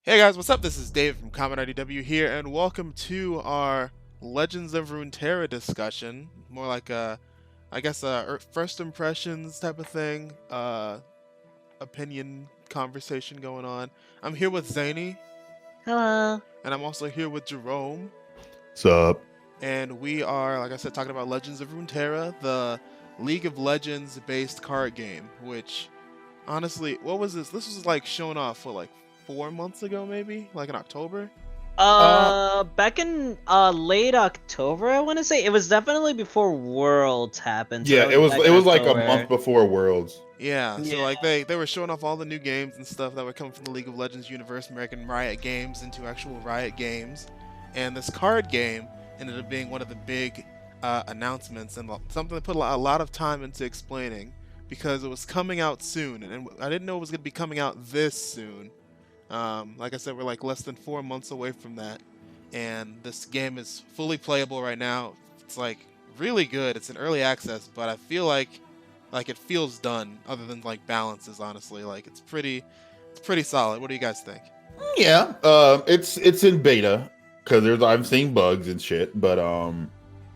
Hey guys, what's up? This is Dave from TeamRDW here, and welcome to our Legends of Runeterra discussion. More like I guess first impressions type of thing, opinion conversation going on. I'm here with Zany, Hello. and I'm also here with Jerome, Sup? and we are, like I said, talking about Legends of Runeterra, the League of Legends based card game, which honestly, what was this? This was like shown off for like 4 months ago, maybe, like in October. Back in late October, I want to say it was definitely before Worlds happened. So Yeah, that it was was back it in was like a October. month before Worlds. Yeah, so Yeah. like they were showing off all the new games and stuff that were coming from the League of Legends universe, American Riot Games into actual Riot Games, and this card game ended up being one of the big announcements and something that put a lot of time into explaining because it was coming out soon, and I didn't know it was going to be coming out this soon. Like I said, we're like less than 4 months away from that, and this game is fully playable right now. It's like really good. It's in early access, but I feel like it feels done. Other than like balances, honestly, like it's pretty solid. What do you guys think? Yeah, it's in beta because I'm seeing bugs and shit, but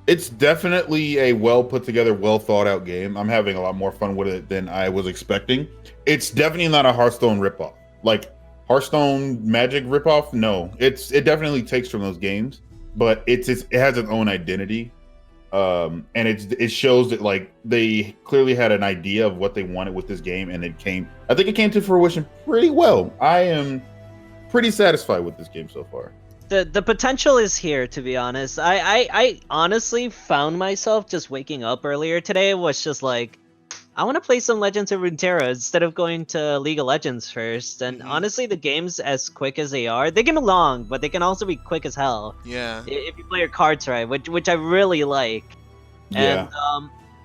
it's definitely a well put together, well thought out game. I'm having a lot more fun with it than I was expecting. It's definitely not a Hearthstone ripoff, like Hearthstone Magic ripoff. No, it definitely takes from those games, but it has its own identity. And it shows that like they clearly had an idea of what they wanted with this game, and I think it came to fruition pretty well. I am pretty satisfied with this game so far. The potential is here, to be honest. I honestly found myself just waking up earlier today was just like, I want to play some Legends of Runeterra instead of going to League of Legends first. And honestly, the games, as quick as they are, they can be long, but they can also be quick as hell. Yeah. If you play your cards right, which I really like. Yeah.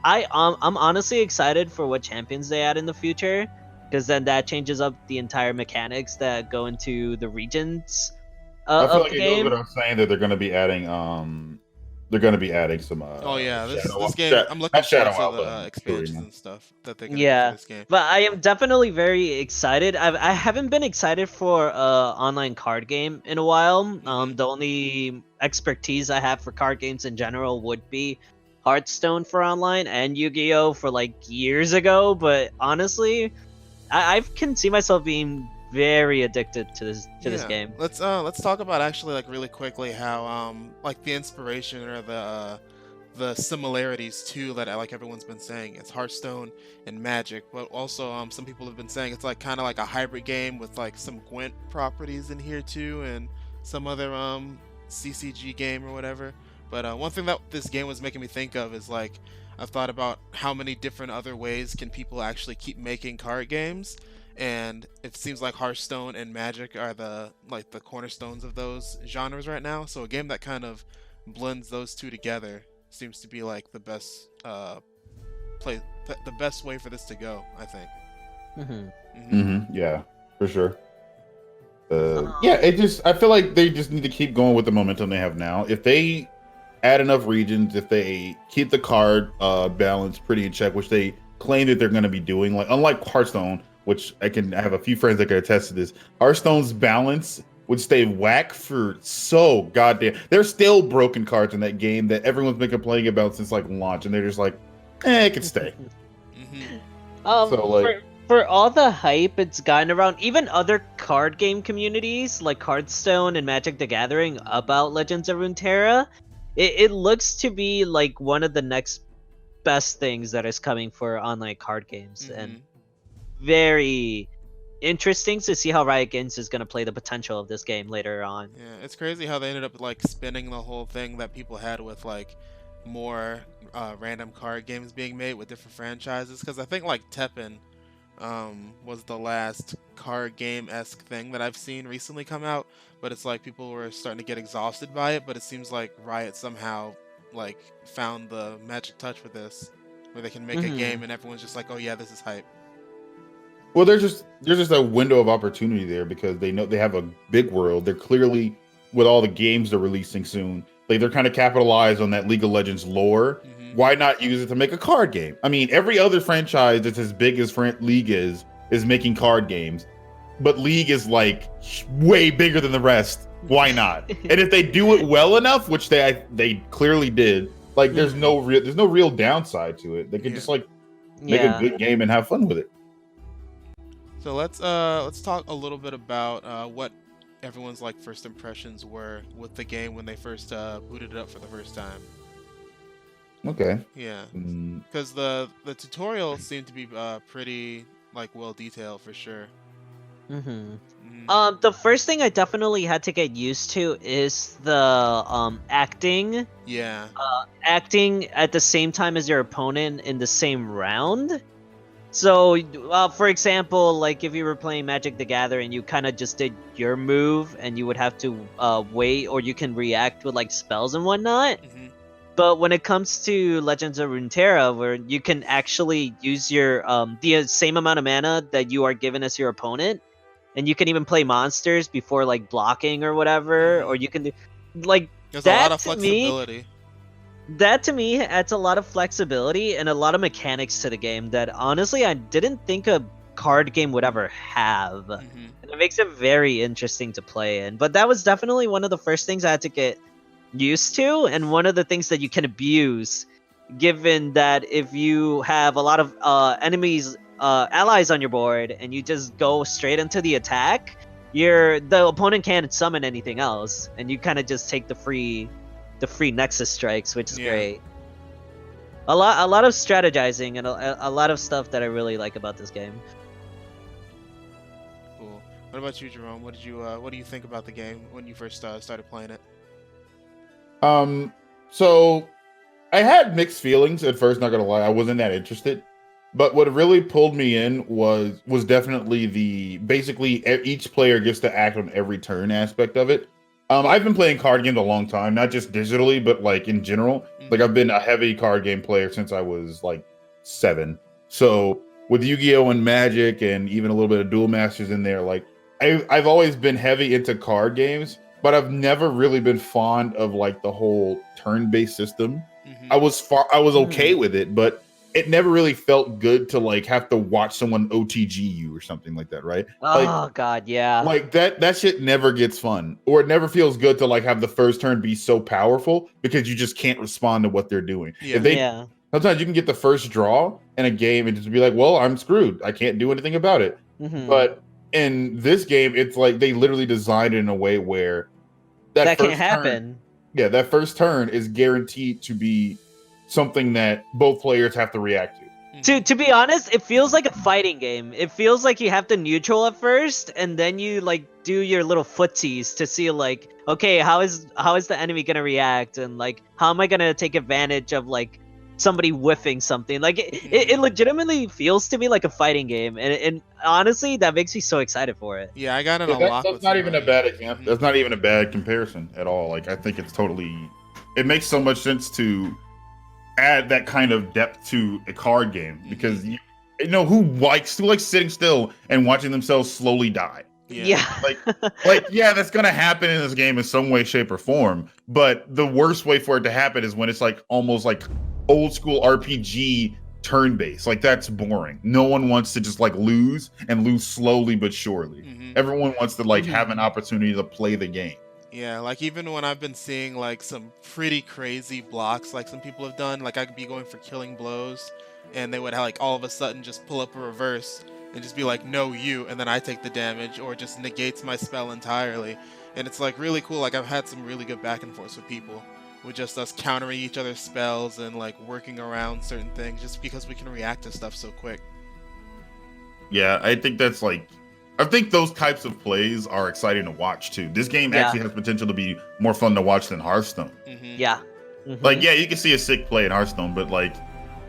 And I'm honestly excited for what champions they add in the future, because then that changes up the entire mechanics that go into the regions I feel of like the it goes game. without saying that they're gonna be adding some Oh yeah, shadow, this game. I'm looking not forward shadow to out, the expansions story, and stuff that they're gonna do for Yeah, this game. but I am definitely very excited. I haven't been excited for online card game in a while. The only expertise I have for card games in general would be Hearthstone for online and Yu-Gi-Oh for like years ago. But honestly, I can see myself being very addicted to this game. Let's talk about actually like really quickly how like the inspiration or the similarities too that like everyone's been saying. It's Hearthstone and Magic, but also some people have been saying it's like kind of like a hybrid game with like some Gwent properties in here too, and some other CCG game or whatever. But one thing that this game was making me think of is like I've thought about how many different other ways can people actually keep making card games, and it seems like Hearthstone and Magic are the cornerstones of those genres right now. So a game that kind of blends those two together seems to be like the best the best way for this to go, I think. Yeah, for sure. Yeah, I feel like they just need to keep going with the momentum they have now. If they add enough regions, if they keep the card balance pretty in check, which they claim that they're going to be doing, like unlike Hearthstone, which I have a few friends that can attest to this, Hearthstone's balance would stay whack for so goddamn. There's still broken cards in that game that everyone's been complaining about since like launch, and they're just like, it can stay. So like, for all the hype it's gotten around even other card game communities like Hearthstone and Magic the Gathering about Legends of Runeterra, it looks to be like one of the next best things that is coming for online card games, and very interesting to see how Riot Games is going to play the potential of this game later on. Yeah, it's crazy how they ended up like spinning the whole thing that people had with like more random card games being made with different franchises, because I think like Teppen was the last card game-esque thing that I've seen recently come out, but it's like people were starting to get exhausted by it, but it seems like Riot somehow like found the magic touch with this, where they can make a game and everyone's just like, oh yeah, this is hype. Well, there's just a window of opportunity there because they know they have a big world. They're clearly, with all the games they're releasing soon, like they're kind of capitalized on that League of Legends lore. Why not use it to make a card game? I mean, every other franchise that's as big as League is making card games. but League is like way bigger than the rest. Why not? And if they do it well enough, which they clearly did, like there's no real downside to it. They could just like make a good game and have fun with it. So let's talk a little bit about what everyone's like first impressions were with the game when they first booted it up for the first time. Okay. Yeah. Because the tutorial seemed to be pretty like well detailed for sure. The first thing I definitely had to get used to is the acting. Yeah. Acting at the same time as your opponent in the same round. So, for example, like if you were playing Magic the Gathering, you kind of just did your move, and you would have to wait, or you can react with like spells and whatnot. But when it comes to Legends of Runeterra, where you can actually use your the same amount of mana that you are given as your opponent, and you can even play monsters before like blocking or whatever, or you can do like there's that. A lot of flexibility. That to me adds a lot of flexibility and a lot of mechanics to the game that honestly I didn't think a card game would ever have. And it makes it very interesting to play in. But that was definitely one of the first things I had to get used to, and one of the things that you can abuse, given that if you have a lot of allies on your board and you just go straight into the attack, the opponent can't summon anything else, and you kind of just take the free Nexus strikes, which is great. A lot of strategizing and a lot of stuff that I really like about this game. Cool. What about you, Jerome? What do you think about the game when you first started playing it? So I had mixed feelings at first, not gonna lie. I wasn't that interested. But what really pulled me in was definitely basically each player gets to act on every turn aspect of it. I've been playing card games a long time, not just digitally, but like in general. Like I've been a heavy card game player since I was like 7. So with Yu-Gi-Oh! And Magic and even a little bit of Duel Masters in there, like I've always been heavy into card games, but I've never really been fond of like the whole turn-based system. I was okay with it, but it never really felt good to like have to watch someone OTG you or something like that, right? Oh God, yeah. Like that shit never gets fun, or it never feels good to like have the first turn be so powerful because you just can't respond to what they're doing. Sometimes you can get the first draw in a game and just be like, well, I'm screwed. I can't do anything about it. But in this game, it's like they literally designed it in a way where that can't happen. That first turn is guaranteed to be something that both players have to react to. To be honest, it feels like a fighting game. It feels like you have to neutral at first, and then you like do your little footsies to see like, okay, how is the enemy gonna react, and like how am I gonna take advantage of like somebody whiffing something. Like it legitimately feels to me like a fighting game, and honestly, that makes me so excited for it. Yeah, I got in a lock. That's not even a bad example. That's not even a bad comparison at all. Like I think it's totally. It makes so much sense to add that kind of depth to a card game because you know who likes sitting still and watching themselves slowly die. Yeah. like yeah, that's gonna happen in this game in some way, shape, or form. But the worst way for it to happen is when it's like almost like old school RPG turn based. Like that's boring. No one wants to just like lose and lose slowly but surely. Everyone wants to like have an opportunity to play the game. Yeah, like even when I've been seeing like some pretty crazy blocks like some people have done, like I could be going for killing blows and they would like all of a sudden just pull up a reverse and just be like, no, you, and then I take the damage, or it just negates my spell entirely. And it's like really cool. Like I've had some really good back and forth with people with just us countering each other's spells and like working around certain things just because we can react to stuff so quick. Yeah, I think that's like, I think those types of plays are exciting to watch too. This game actually has potential to be more fun to watch than Hearthstone. Yeah. Like, yeah, you can see a sick play in Hearthstone, but like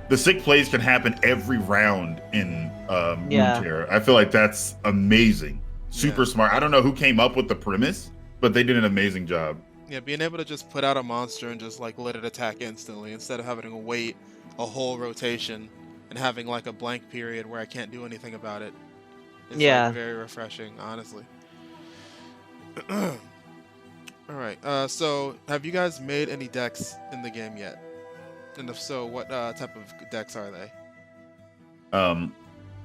the sick plays can happen every round in Runeterra. I feel like that's amazing. Super smart. I don't know who came up with the premise, but they did an amazing job. Yeah, being able to just put out a monster and just like let it attack instantly instead of having to wait a whole rotation and having like a blank period where I can't do anything about it. It's like very refreshing, honestly. Alright, so have you guys made any decks in the game yet? And if so, what type of decks are they?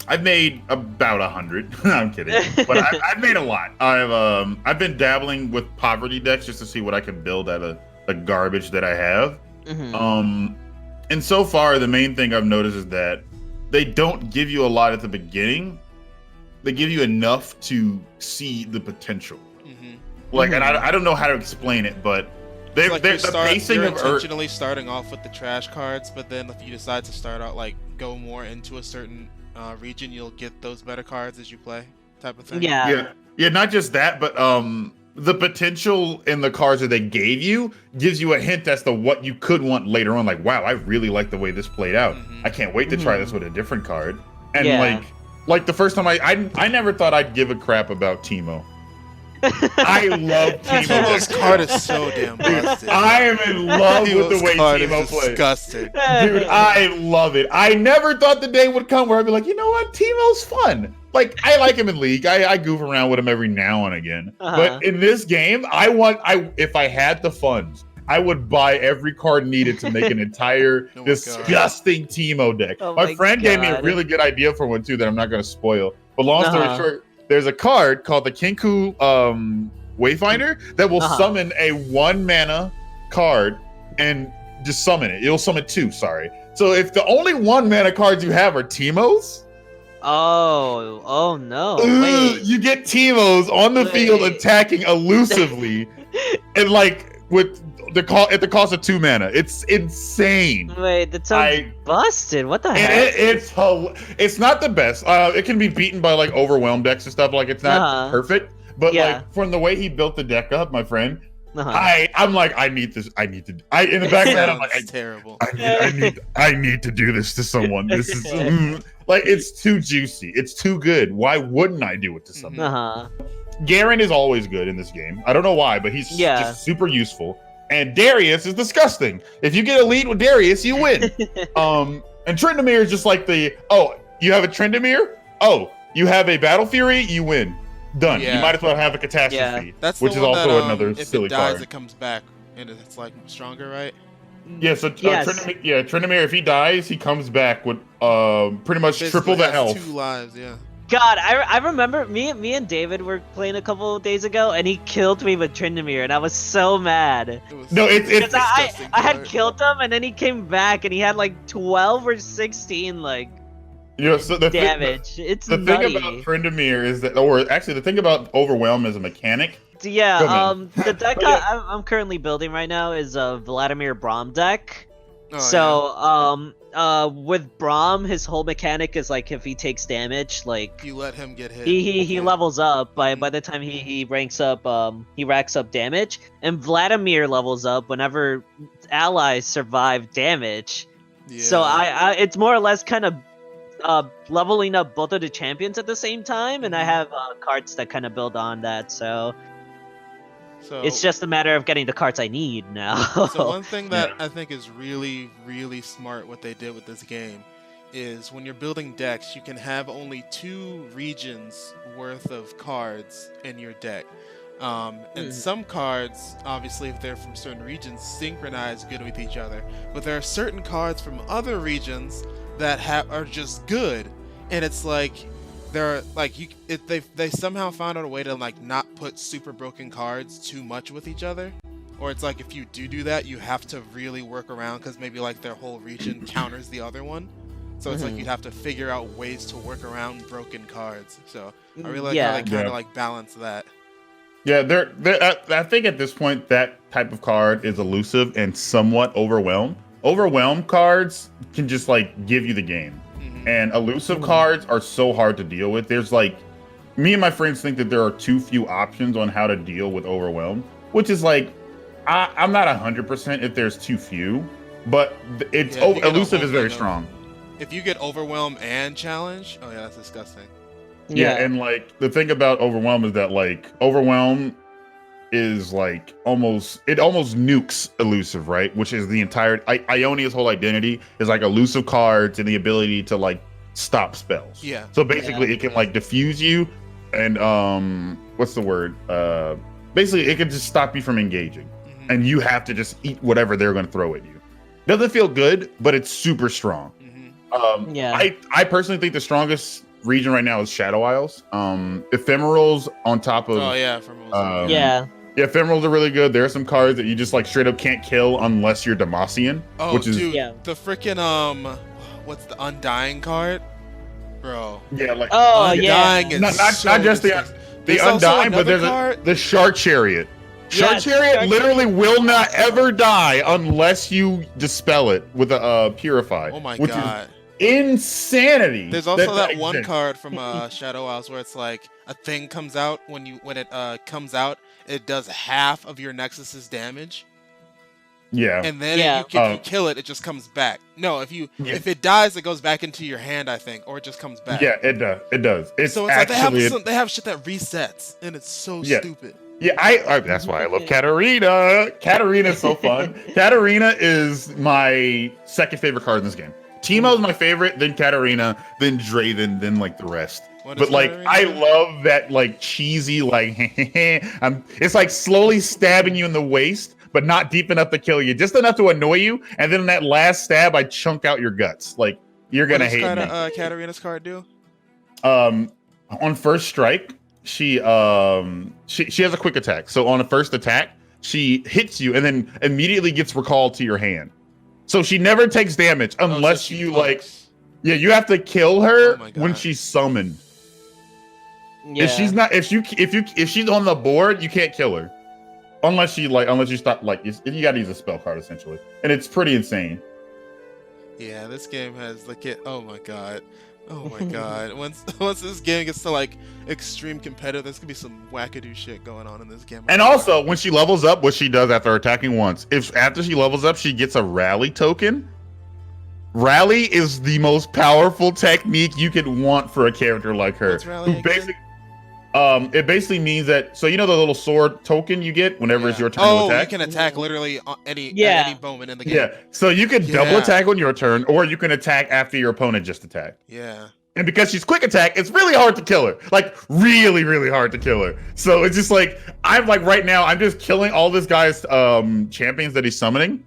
I've made about 100. I'm kidding, but I've made a lot. I've been dabbling with poverty decks just to see what I can build out of the garbage that I have. And so far, the main thing I've noticed is that they don't give you a lot at the beginning. They give you enough to see the potential. Like, and I don't know how to explain it, but they're the pacing you're of intentionally starting off with the trash cards, but then if you decide to start out like go more into a certain region, you'll get those better cards as you play, type of thing. Yeah. Not just that, but the potential in the cards that they gave you gives you a hint as to what you could want later on. Like, wow, I really like the way this played out. I can't wait to try this with a different card. And like the first time I never thought I'd give a crap about Teemo. I love Teemo. Teemo's card is so damn busted. I am in love with the way Teemo plays. Disgusting. Dude, I love it. I never thought the day would come where I'd be like, you know what? Teemo's fun. Like, I like him in League. I goof around with him every now and again. But in this game, if I had the funds, I would buy every card needed to make an entire disgusting Teemo deck. My friend gave me a really good idea for one too that I'm not going to spoil. But long story short, there's a card called the Kinku Wayfinder that will summon a 1 mana card and just summon it. It'll summon 2, sorry. So if the only 1 mana cards you have are Teemos, oh no! Wait. You get Teemos on the field attacking elusively, and like at the cost of 2 mana. It's insane. Wait, that sounds busted. What the heck? It's not the best. It can be beaten by like overwhelmed decks and stuff. Like, it's not perfect, but like from the way he built the deck up, my friend. I'm like, I need this. In the back of my head, I'm like, terrible. I need to do this to someone. This is like, it's too juicy. It's too good. Why wouldn't I do it to someone? Garen is always good in this game. I don't know why, but he's just super useful. And Darius is disgusting. If you get a lead with Darius, you win. And Tryndamere is just like you have a Tryndamere? Oh, you have a Battle Fury? You win. Done. You might as well have a Catastrophe, that's which is also another silly card. If it dies, it comes back, and it's like stronger, right? Yeah, so Tryndamere, if he dies, he comes back with pretty much triple the health. 2 lives, God, I remember me and David were playing a couple of days ago, and he killed me with Tryndamere, and I was so mad. It's I had killed him, and then he came back, and he had like 12 or 16 like damage. It's the nutty. thing about Tryndamere is that, or actually the thing about Overwhelm as a mechanic. Yeah, the deck I'm currently building right now is a Vladimir Braum deck. With Braum, his whole mechanic is like if he takes damage, like you let him get hit. He levels up by the time he ranks up. He racks up damage, and Vladimir levels up whenever allies survive damage. So I it's more or less kind of leveling up both of the champions at the same time, and I have cards that kind of build on that. So it's just a matter of getting the cards I need now. So one thing that I think is really, really smart what they did with this game is when you're building decks, you can have only 2 regions worth of cards in your deck. And some cards, obviously, if they're from certain regions, synchronize good with each other. But there are certain cards from other regions that are just good, and it's like they're like they somehow found out a way to like not put super broken cards too much with each other, or it's like if you do that, you have to really work around because maybe like their whole region counters the other one. So it's like you'd have to figure out ways to work around broken cards. So I really like how they kind of like balance that. Yeah, I think at this point that type of card is elusive and somewhat overwhelmed. Overwhelmed cards can just like give you the game. And elusive cards are so hard to deal with. There's like, me and my friends think that there are too few options on how to deal with overwhelm, which is like, I'm not 100% if there's too few, but it's elusive is very strong. If you get overwhelm and challenge, oh yeah, that's disgusting. Yeah, and like the thing about overwhelm is that like overwhelm is like almost nukes elusive, right? Which is the entire Ionia's whole identity is like elusive cards and the ability to like stop spells. Yeah. So basically it can like diffuse you and what's the word? Basically it can just stop you from engaging. And you have to just eat whatever they're going to throw at you. Doesn't feel good, but it's super strong. I personally think the strongest region right now is Shadow Isles. Ephemerals on top of. Oh yeah, from Yeah. Yeah, ephemerals are really good. There are some cards that you just like straight up can't kill unless you're Demacian. Oh, which is dude, the freaking what's the Undying card, bro? Yeah, like Undying is not so just the Undying, but there's the Shark Chariot. Shark Chariot literally will not ever die unless you dispel it with a Purify. Oh my which god. Is insanity. There's also that one card from Shadow Isles where it's like a thing comes out when it comes out, it does half of your Nexus's damage. Yeah. And then if you kill it, it just comes back. No, if it dies, it goes back into your hand, I think, or it just comes back. Yeah, it does. It does. So it's actually like they have shit that resets, and it's so stupid. Yeah, I that's why I love Katarina. Katarina is so fun. Katarina is my second favorite card in this game. Teemo's my favorite, then Katarina, then Draven, then like the rest. But like Katarina? I love that like cheesy like it's like slowly stabbing you in the waist, but not deep enough to kill you, just enough to annoy you, and then in that last stab I chunk out your guts. Like you're gonna hate me. Katarina's card do? On first strike, she has a quick attack. So on a first attack, she hits you and then immediately gets recalled to your hand. So she never takes damage unless you pokes. You have to kill her when she's summoned. Yeah. If she's on the board, you can't kill her. Unless you stop you gotta use a spell card essentially. And it's pretty insane. Yeah, this game has oh my god. Oh my god. Once this game gets to like extreme competitive, there's gonna be some wackadoo shit going on in this game. And also, when she levels up, what she does after attacking once, if after she levels up, she gets a rally token. Rally is the most powerful technique you could want for a character like her. What's rally again? It basically means that, so you know the little sword token you get whenever it's your turn to attack? You can attack literally at any moment in the game. Yeah, so you can double attack on your turn, or you can attack after your opponent just attacked. Yeah. And because she's quick attack, it's really hard to kill her. Like, really, really hard to kill her. So it's just like, I'm like, right now, I'm just killing all this guy's champions that he's summoning.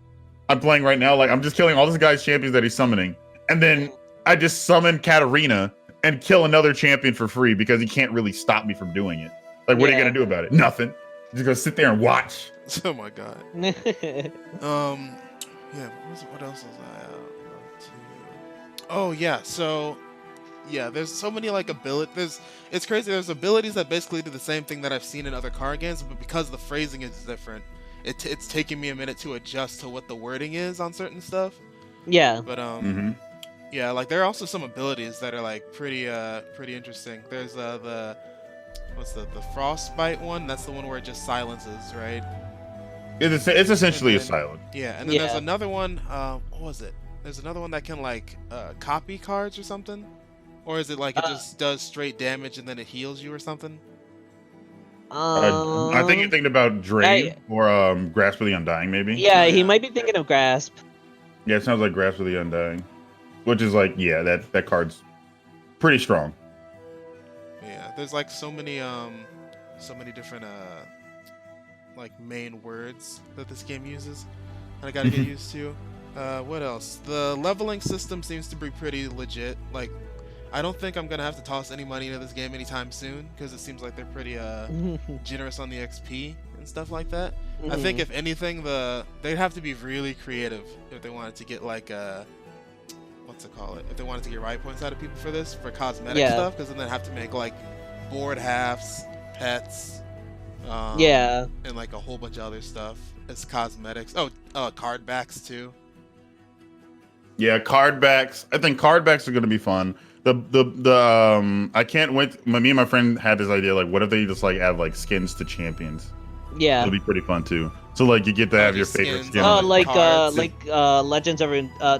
I'm playing right now, like, I'm just killing all this guy's champions that he's summoning. And then I just summon Katarina and kill another champion for free because he can't really stop me from doing it. Like, what are you gonna do about it? Nothing. Just gonna sit there and watch. Oh my god. What else was I up to? Oh yeah, so there's so many like abilities. It's crazy. There's abilities that basically do the same thing that I've seen in other card games, but because the phrasing is different, it's taking me a minute to adjust to what the wording is on certain stuff. Yeah. But yeah, like there are also some abilities that are like pretty interesting. There's the frostbite one. That's the one where it just silences, right? It's essentially a silent. Yeah, and then there's another one. What was it? There's another one that can like copy cards or something, or is it like it just does straight damage and then it heals you or something? I think you're thinking about Drain or Grasp of the Undying, maybe. Yeah, he might be thinking of Grasp. Yeah, it sounds like Grasp of the Undying. Which is like, that card's pretty strong. Yeah, there's like so many different like main words that this game uses, and I gotta get used to. What else? The leveling system seems to be pretty legit. Like, I don't think I'm gonna have to toss any money into this game anytime soon because it seems like they're pretty generous on the XP and stuff like that. I think if anything, they'd have to be really creative if they wanted to get like if they wanted to get right points out of people for this, for cosmetic stuff, because then they'd have to make like board halves, pets, and like a whole bunch of other stuff as cosmetics. Card backs too. Yeah, card backs. I think card backs are gonna be fun. I can't wait. Me and my friend had this idea, like, what if they just like add like skins to champions? Yeah, it'll be pretty fun too. So like you get to have your favorite skin. Oh, like Legends of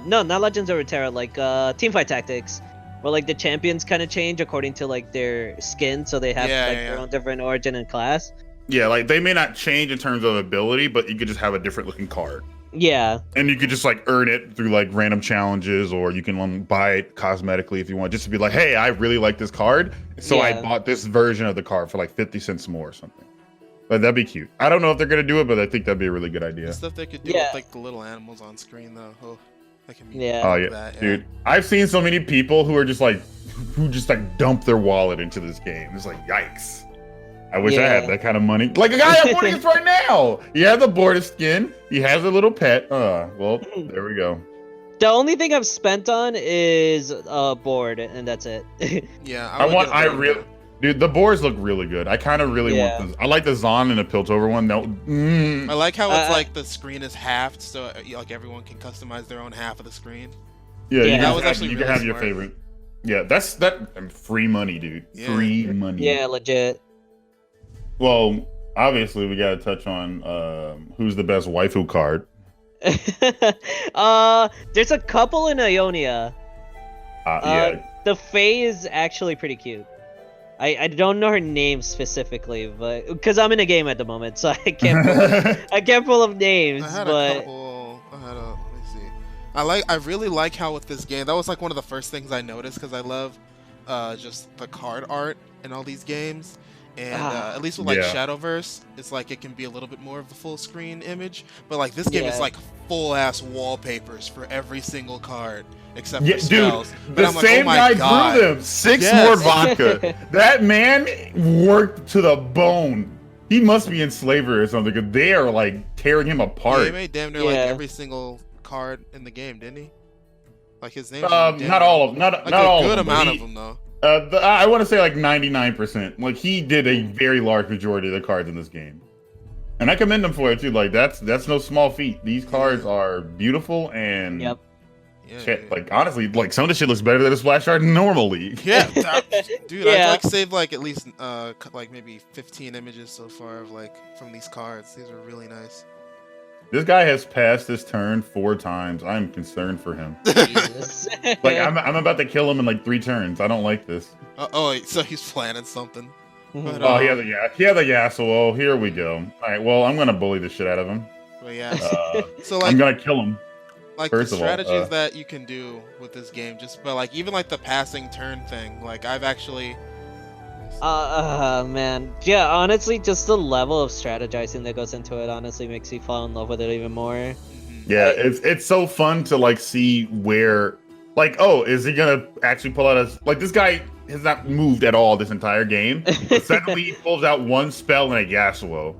no, not Legends of Runeterra, like Teamfight Tactics, where like the champions kind of change according to like their skin, so they have their own different origin and class. Yeah, like they may not change in terms of ability, but you could just have a different looking card. Yeah. And you could just like earn it through like random challenges, or you can buy it cosmetically if you want, just to be like, hey, I really like this card, so I bought this version of the card for like 50 cents more or something. But that'd be cute. I don't know if they're gonna do it, but I think that'd be a really good idea. The stuff they could do with like the little animals on screen though. Oh, that can be that, dude. I've seen so many people who are just like who just like dump their wallet into this game. It's like, yikes. I wish I had that kind of money. Like a guy I'm boarding this right now. He has a border skin. He has a little pet. Well, there we go. The only thing I've spent on is board, and that's it. Yeah, dude, the boards look really good. I kind of really want this. I like the Zon and the Piltover one. I like how it's like the screen is halved, so like everyone can customize their own half of the screen. Yeah, you can have your favorite. Yeah, that's free money, dude. Yeah. Free money. Yeah, legit. Well, obviously we got to touch on who's the best waifu card. There's a couple in Ionia. Yeah. The Fae is actually pretty cute. I don't know her name specifically, but because I'm in a game at the moment, so I can't pull up names. I had a couple. Let me see. I really like how with this game, that was like one of the first things I noticed because I love just the card art in all these games. And at least with like Shadowverse, it's like it can be a little bit more of the full screen image. But like this game is like full ass wallpapers for every single card except for spells. Dude, the same guy drew them. 6 more vodka. That man worked to the bone. He must be in slavery or something because they are like tearing him apart. Yeah, he made damn near like every single card in the game, didn't he? Like his name. Not all of them. Not all. A good amount of them though. I want to say like 99%. Like he did a very large majority of the cards in this game, and I commend him for it too. Like that's no small feat. These cards are beautiful and shit. Like honestly, like some of the shit looks better than a splash art normally. Yeah, dude, I've like saved like at least like maybe 15 images so far of like from these cards. These are really nice. This guy has passed his turn 4 times. I'm concerned for him. Like I'm about to kill him in like 3 turns. I don't like this. So he's planning something. But, he has a Yasuo. Here we go. All right, well I'm gonna bully the shit out of him. But yeah, so like I'm gonna kill him. Like the strategies that you can do with this game, just but like even like the passing turn thing. Like I've actually. Man, yeah. Honestly, just the level of strategizing that goes into it honestly makes me fall in love with it even more. Yeah, it's so fun to like see where, like, oh, is he gonna actually pull out his like this guy has not moved at all this entire game, but suddenly he pulls out one spell and a Yasuo.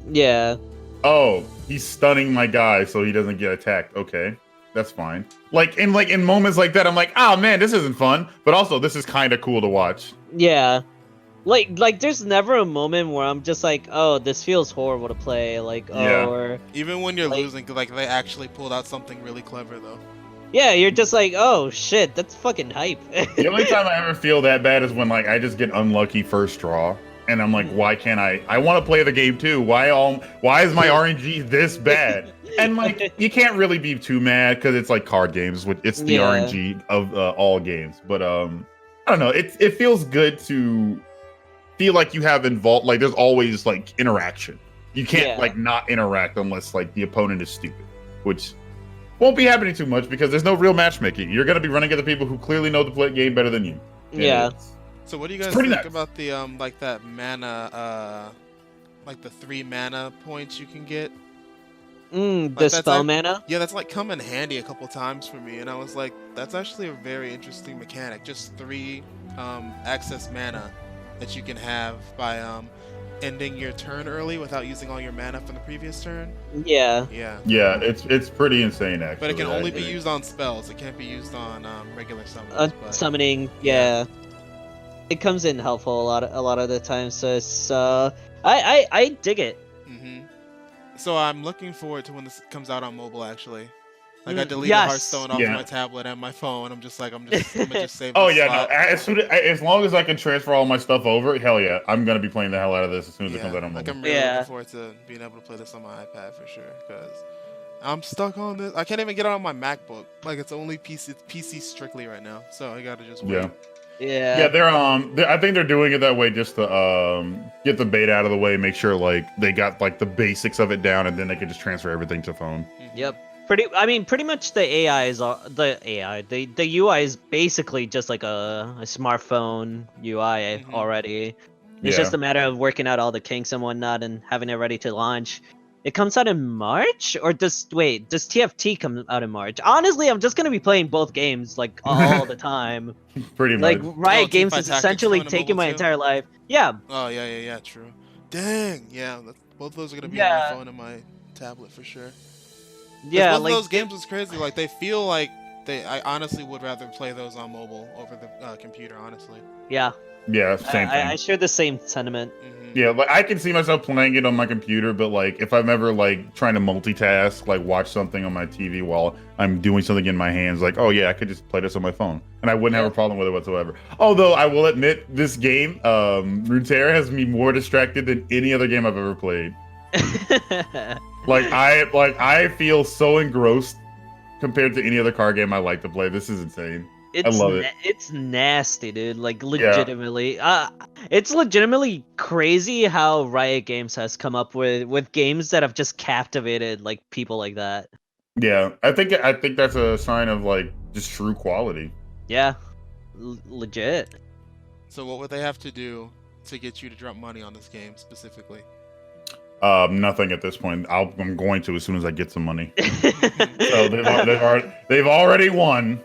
Yeah. Oh, he's stunning my guy so he doesn't get attacked. Okay, that's fine. Like in moments like that, I'm like, oh man, this isn't fun, but also this is kind of cool to watch. Yeah. Like, there's never a moment where I'm just like, oh, this feels horrible to play. Like, or even when you're losing, like they actually pulled out something really clever though. Yeah, you're just like, oh shit, that's fucking hype. The only time I ever feel that bad is when like I just get unlucky first draw, and I'm like, why can't I? I want to play the game too. Why is my RNG this bad? And like, you can't really be too mad because it's like card games. It's the RNG of all games. But I don't know. It feels good to feel like you have involved, like there's always like interaction. You can't like not interact unless like the opponent is stupid, which won't be happening too much because there's no real matchmaking. You're gonna be running into people who clearly know the play game better than you. Yeah. So what do you guys think about the like that mana like the 3 mana points you can get? The spell mana? Yeah, that's like come in handy a couple times for me, and I was like, that's actually a very interesting mechanic. Just 3 access mana that you can have by ending your turn early without using all your mana from the previous turn. Yeah. Yeah, it's pretty insane actually. But it can only be used on spells. It can't be used on regular summons. Summoning, yeah. It comes in helpful a lot of the time, so it's I dig it. So I'm looking forward to when this comes out on mobile actually. Like I deleted Hearthstone off my tablet and my phone. I'm just gonna just save. Oh yeah, no. As long as I can transfer all my stuff over, hell yeah, I'm gonna be playing the hell out of this as soon as it comes out on mobile. Like I'm really looking forward to being able to play this on my iPad for sure because I'm stuck on this. I can't even get it on my MacBook. Like it's only PC strictly right now, so I gotta just wait. Yeah, they're I think they're doing it that way just to get the beta out of the way, make sure like they got like the basics of it down, and then they can just transfer everything to phone. Yep. Pretty much the the UI is basically just like a smartphone UI already. It's just a matter of working out all the kinks and whatnot and having it ready to launch. It comes out in March, or does TFT come out in March? Honestly, I'm just gonna be playing both games like all the time. Pretty Like much. Riot Games Teamfight is Tactics essentially coming to taking mobile my too? entire life. Yeah. Oh yeah, true. Dang, yeah, both of those are gonna be on my Yeah. phone and my tablet for sure. Yeah, Both like of those games is crazy. Like they feel like I honestly would rather play those on mobile over the computer. Honestly. yeah. Yeah, same thing. I share the same sentiment. Yeah, like I can see myself playing it on my computer, but like if I'm ever like trying to multitask, like watch something on my TV while I'm doing something in my hands, like oh yeah, I could just play this on my phone, and I wouldn't have a problem with it whatsoever. Although I will admit, this game, Runeterra, has me more distracted than any other game I've ever played. I feel so engrossed compared to any other card game I like to play. This is insane. I love it. It's nasty, dude. Like legitimately, it's legitimately crazy how Riot Games has come up with games that have just captivated like people like that. Yeah, I think that's a sign of like just true quality. Yeah, legit. So what would they have to do to get you to drop money on this game specifically? Nothing at this point. I'm going to as soon as I get some money. So they've already won.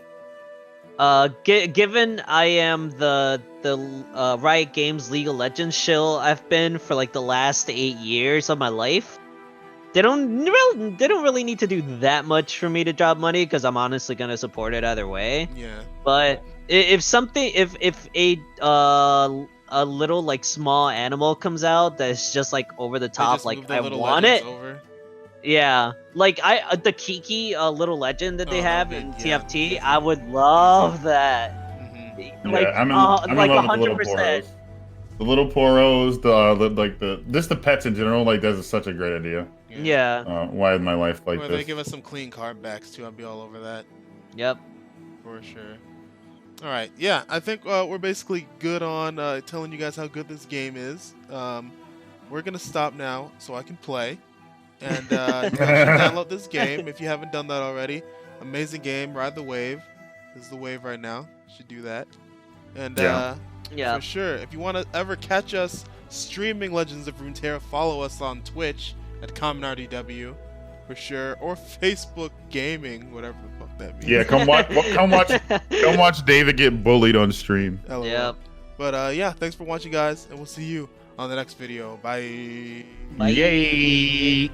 Given I am the Riot Games League of Legends shill I've been for like the last 8 years of my life, they don't really need to do that much for me to drop money because I'm honestly gonna support it either way. Yeah. But if a little like small animal comes out that's just like over the top, like I want it. Over. Yeah, like the Kiki little legend that they have in TFT, I would love that. Like, yeah, I'm in love with the little 100%. poros. The little poros, the pets in general, like that's such a great idea. Yeah. Why is my life like or this? They give us some clean card backs too. I'd be all over that. Yep. For sure. All right. Yeah, I think we're basically good on telling you guys how good this game is. We're gonna stop now so I can play. And you guys should download this game if you haven't done that already. Amazing game. Ride the wave. This is the wave right now. You should do that. And yeah, for sure. If you want to ever catch us streaming Legends of Runeterra, follow us on Twitch at CommonRDW for sure, or Facebook Gaming, whatever the fuck that means. Yeah, come watch David get bullied on stream. Yep. But yeah, thanks for watching, guys, and we'll see you on the next video. Bye. Yay.